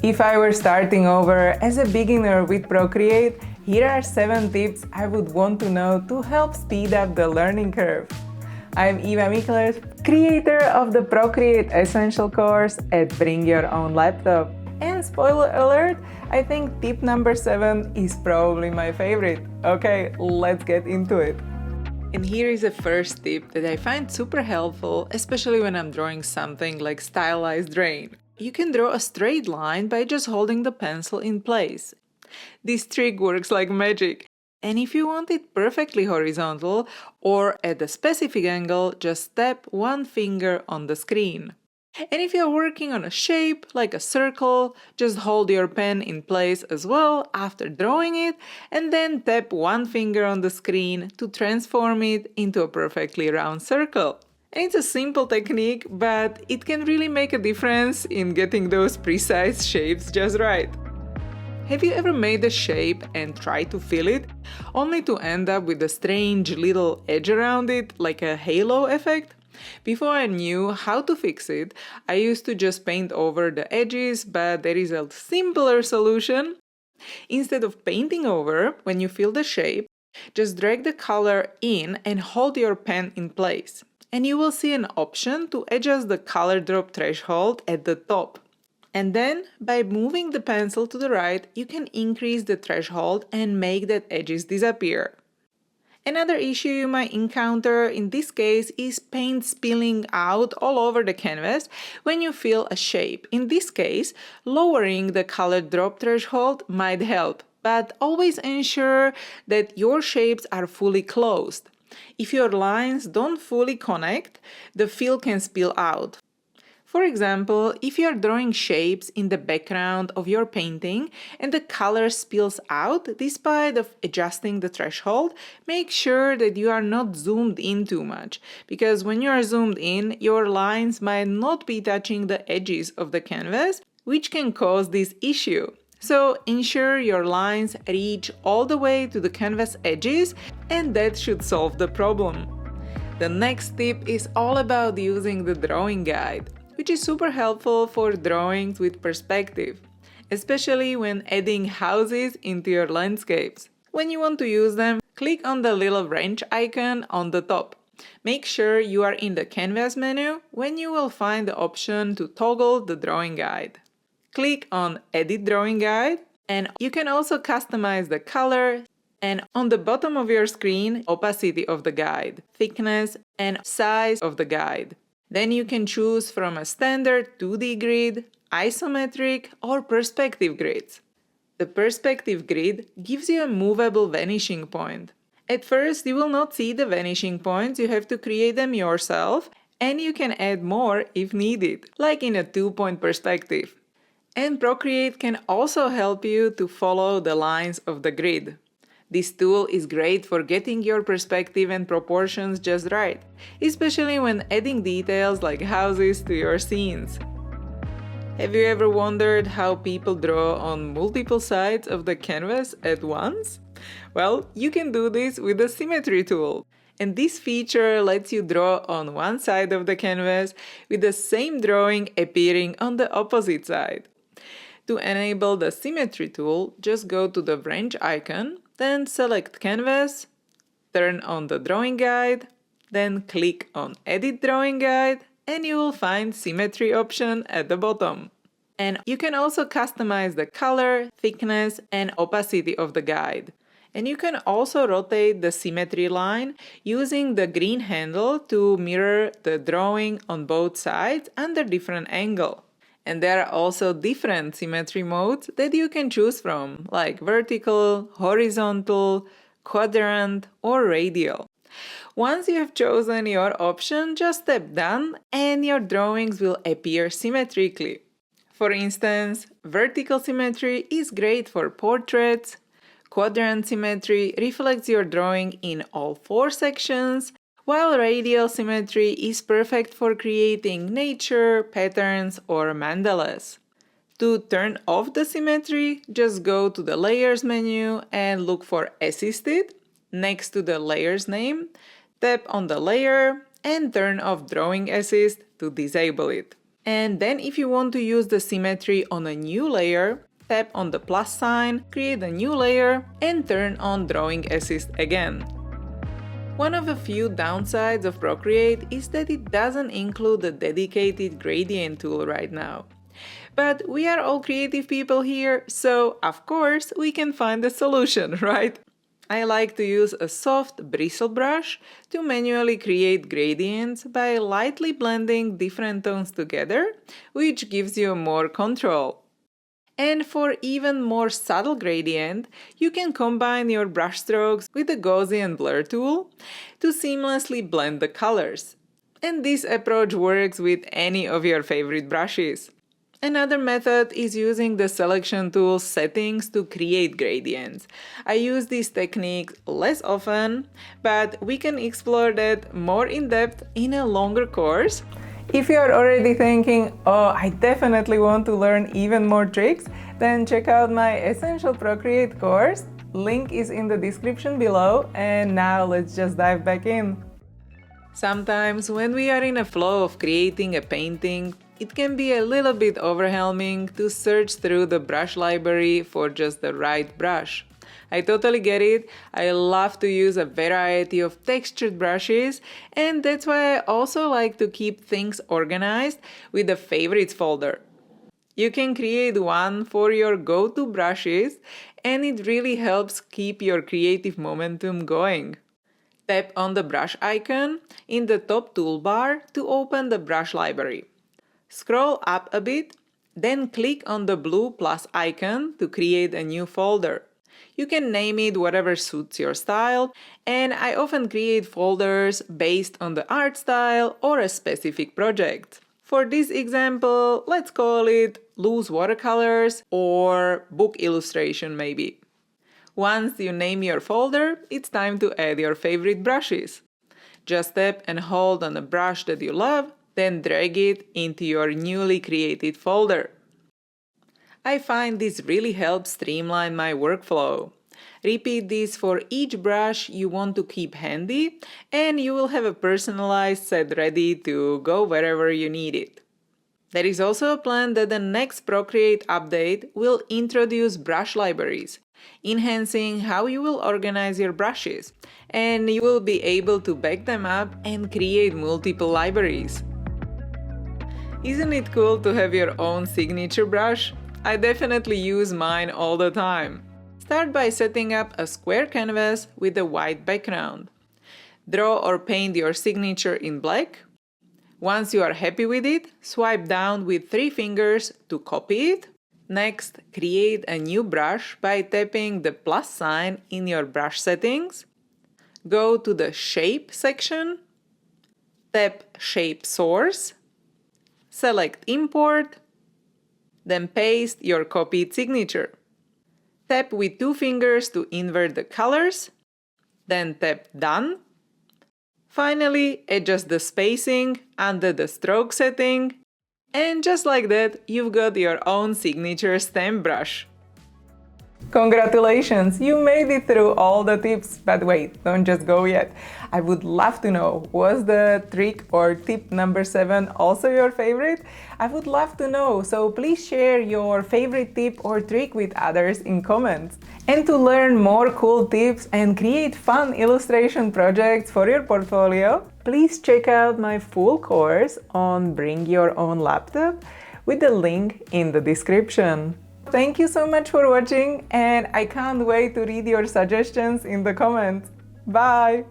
If I were starting over as a beginner with Procreate, here are 7 tips I would want to know to help speed up the learning curve. I'm Eva Mikler, creator of the Procreate Essential course at Bring Your Own Laptop. And spoiler alert, I think tip number 7 is probably my favorite. Okay, let's get into it. And here is the first tip that I find super helpful, especially when I'm drawing something like stylized rain. You can draw a straight line by just holding the pencil in place. This trick works like magic. And if you want it perfectly horizontal or at a specific angle, just tap one finger on the screen. And if you're working on a shape like a circle, just hold your pen in place as well after drawing it and then tap one finger on the screen to transform it into a perfectly round circle. And it's a simple technique, but it can really make a difference in getting those precise shapes just right. Have you ever made a shape and tried to fill it, only to end up with a strange little edge around it, like a halo effect? Before I knew how to fix it, I used to just paint over the edges, but there is a simpler solution. Instead of painting over, when you fill the shape, just drag the color in and hold your pen in place. And you will see an option to adjust the color drop threshold at the top. And then, by moving the pencil to the right, you can increase the threshold and make that edges disappear. Another issue you might encounter in this case is paint spilling out all over the canvas when you fill a shape. In this case, lowering the color drop threshold might help, but always ensure that your shapes are fully closed. If your lines don't fully connect, the fill can spill out. For example, if you are drawing shapes in the background of your painting and the color spills out despite of adjusting the threshold, make sure that you are not zoomed in too much, because when you are zoomed in, your lines might not be touching the edges of the canvas, which can cause this issue. So ensure your lines reach all the way to the canvas edges, and that should solve the problem. The next tip is all about using the drawing guide, which is super helpful for drawings with perspective, especially when adding houses into your landscapes. When you want to use them, click on the little wrench icon on the top. Make sure you are in the canvas menu when you will find the option to toggle the drawing guide. Click on Edit Drawing Guide, and you can also customize the color and on the bottom of your screen, opacity of the guide, thickness and size of the guide. Then you can choose from a standard 2D grid, isometric or perspective grids. The perspective grid gives you a movable vanishing point. At first, you will not see the vanishing points, you have to create them yourself, and you can add more if needed, like in a 2-point perspective. And Procreate can also help you to follow the lines of the grid. This tool is great for getting your perspective and proportions just right, especially when adding details like houses to your scenes. Have you ever wondered how people draw on multiple sides of the canvas at once? Well, you can do this with the Symmetry tool. And this feature lets you draw on one side of the canvas with the same drawing appearing on the opposite side. To enable the Symmetry tool, just go to the wrench icon, then select Canvas, turn on the drawing guide, then click on Edit Drawing Guide, and you will find Symmetry option at the bottom. And you can also customize the color, thickness, and opacity of the guide. And you can also rotate the Symmetry line using the green handle to mirror the drawing on both sides under different angle. And there are also different symmetry modes that you can choose from, like vertical, horizontal, quadrant, or radial. Once you have chosen your option, just tap Done and your drawings will appear symmetrically. For instance, vertical symmetry is great for portraits, quadrant symmetry reflects your drawing in all 4 sections, while radial symmetry is perfect for creating nature, patterns, or mandalas. To turn off the symmetry, just go to the Layers menu and look for Assisted. Next to the layer's name, tap on the layer and turn off Drawing Assist to disable it. And then if you want to use the symmetry on a new layer, tap on the plus sign, create a new layer, and turn on Drawing Assist again. One of the few downsides of Procreate is that it doesn't include a dedicated gradient tool right now. But we are all creative people here, so of course we can find a solution, right? I like to use a soft bristle brush to manually create gradients by lightly blending different tones together, which gives you more control. And for even more subtle gradient, you can combine your brush strokes with the Gaussian blur tool to seamlessly blend the colors. And this approach works with any of your favorite brushes. Another method is using the selection tool settings to create gradients. I use this technique less often, but we can explore that more in depth in a longer course. If you are already thinking, oh, I definitely want to learn even more tricks, then check out my Essential Procreate course. Link is in the description below, and now let's just dive back in. Sometimes when we are in a flow of creating a painting, it can be a little bit overwhelming to search through the brush library for just the right brush. I totally get it. I love to use a variety of textured brushes, and that's why I also like to keep things organized with a favorites folder. You can create one for your go-to brushes, and it really helps keep your creative momentum going. Tap on the brush icon in the top toolbar to open the brush library. Scroll up a bit, then click on the blue plus icon to create a new folder. You can name it whatever suits your style, and I often create folders based on the art style or a specific project. For this example, let's call it loose watercolors or book illustration maybe. Once you name your folder, it's time to add your favorite brushes. Just tap and hold on a brush that you love, then drag it into your newly created folder. I find this really helps streamline my workflow. Repeat this for each brush you want to keep handy, and you will have a personalized set ready to go wherever you need it. There is also a plan that the next Procreate update will introduce brush libraries, enhancing how you will organize your brushes, and you will be able to back them up and create multiple libraries. Isn't it cool to have your own signature brush? I definitely use mine all the time. Start by setting up a square canvas with a white background. Draw or paint your signature in black. Once you are happy with it, swipe down with 3 fingers to copy it. Next, create a new brush by tapping the plus sign in your brush settings. Go to the Shape section. Tap Shape Source. Select Import. Then paste your copied signature. Tap with 2 fingers to invert the colors. Then tap Done. Finally, adjust the spacing under the stroke setting. And just like that, you've got your own signature stamp brush. Congratulations! You made it through all the tips, but wait, don't just go yet. I would love to know, was the trick or tip number 7 also your favorite? I would love to know, so please share your favorite tip or trick with others in comments. And to learn more cool tips and create fun illustration projects for your portfolio, please check out my full course on Bring Your Own Laptop with the link in the description. Thank you so much for watching, and I can't wait to read your suggestions in the comments. Bye!